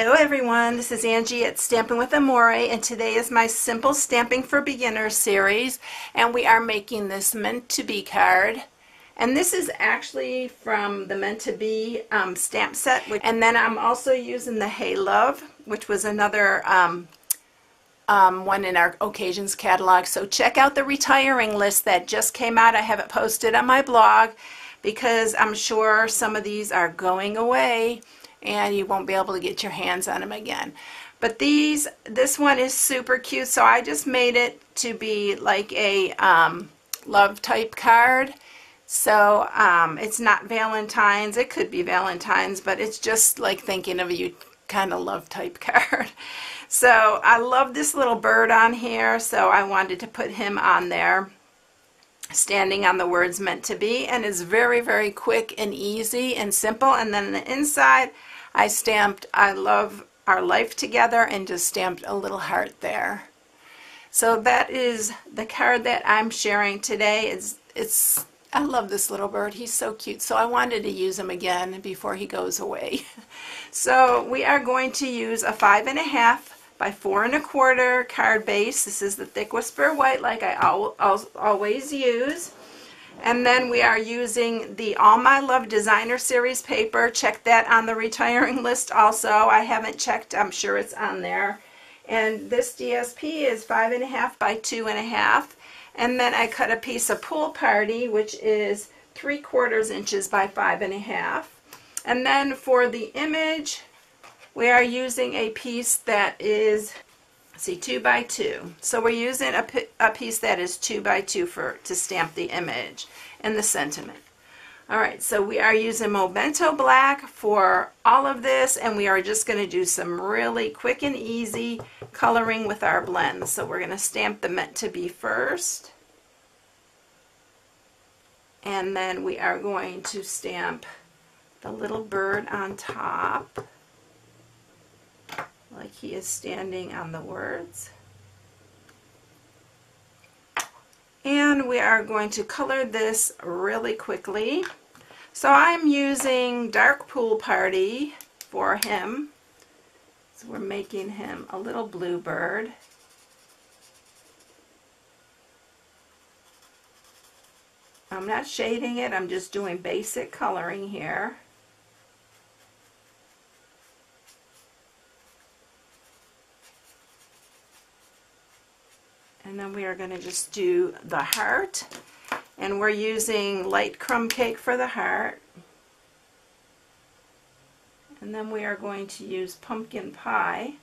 Hello everyone, this is Angie at Stampin' with Amore, and today is my Simple Stamping for Beginners series, and we are making this Meant to Be card. And this is actually from the Meant to Be stamp set, and then I'm also using the Hey Love, which was another one in our Occasions catalog. So check out the retiring list that just came out. I have it posted on my blog because I'm sure some of these are going away and you won't be able to get your hands on them again. But this one is super cute, so I just made it to be like a love type card. So it's not Valentine's, it could be Valentine's, but it's just like thinking of you kind of love type card. So I love this little bird on here, so I wanted to put him on there, standing on the words Meant to Be, and it's very, very quick and easy and simple. And then on the inside I stamped I love our life together and just stamped a little heart there. So that is the card that I'm sharing today. I love this little bird. He's so cute, so I wanted to use him again before he goes away. So we are going to use a 5.5 by 4 1/4 card base. This is the Thick Whisper White, like I always use. And then we are using the All My Love Designer Series paper. Check that on the retiring list also. I haven't checked, I'm sure it's on there. And this DSP is 5.5 by 2.5. And then I cut a piece of Pool Party, which is 3/4 inches by 5.5. And then for the image, we are using a piece that is, see, 2 by 2. So we're using a piece that is 2 by 2 to stamp the image and the sentiment. Alright, so we are using Memento Black for all of this, and we are just going to do some really quick and easy coloring with our blends. So we're going to stamp the Meant to Be first, and then we are going to stamp the little bird on top, like he is standing on the words. And we are going to color this really quickly. So I'm using Dark Pool Party for him. So we're making him a little blue bird. I'm not shading it, I'm just doing basic coloring here. And then we are going to just do the heart, and we're using light crumb cake for the heart. And then we are going to use pumpkin pie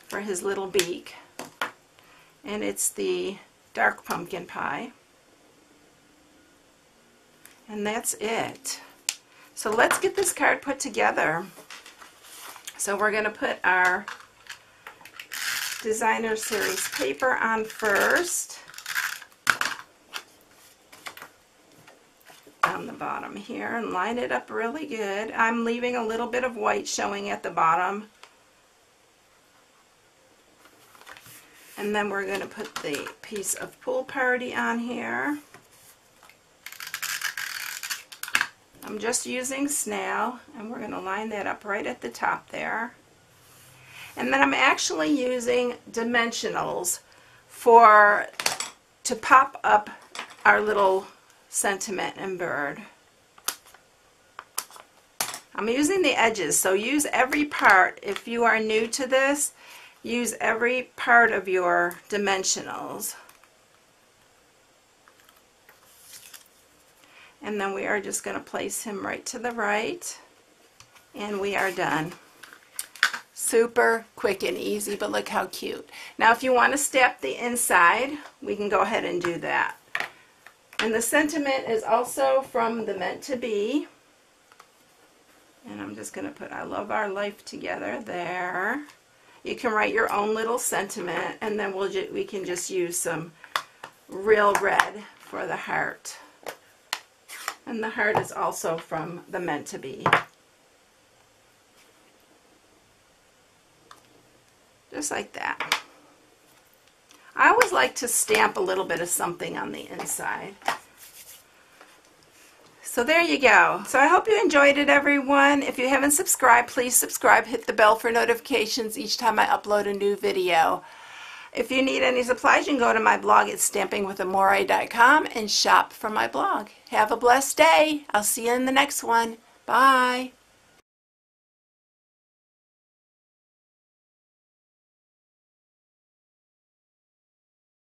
for his little beak, and it's the dark pumpkin pie. And that's it. So let's get this card put together. So we're going to put our Designer Series paper on first, on the bottom here, and line it up really good. I'm leaving a little bit of white showing at the bottom. And then we're going to put the piece of Pool Party on here. I'm just using snail, and we're going to line that up right at the top there. And then I'm actually using dimensionals to pop up our little sentiment and bird. I'm using the edges, so use every part. If you are new to this, use every part of your dimensionals. And then we are just going to place him right to the right, and we are done. Super quick and easy, but look how cute. Now if you want to stamp the inside, we can go ahead and do that. And the sentiment is also from the Meant to Be. And I'm just going to put I love our life together there. You can write your own little sentiment, and then we can just use some real red for the heart. And the heart is also from the Meant to Be. Just like that. I always like to stamp a little bit of something on the inside. So So there you go. So I hope you enjoyed it, everyone. If you haven't subscribed, please subscribe. Hit the bell for notifications each time I upload a new video. If you need any supplies, you can go to my blog at stampingwithamore.com and shop for my blog. Have a blessed day. I'll see you in the next one. Bye.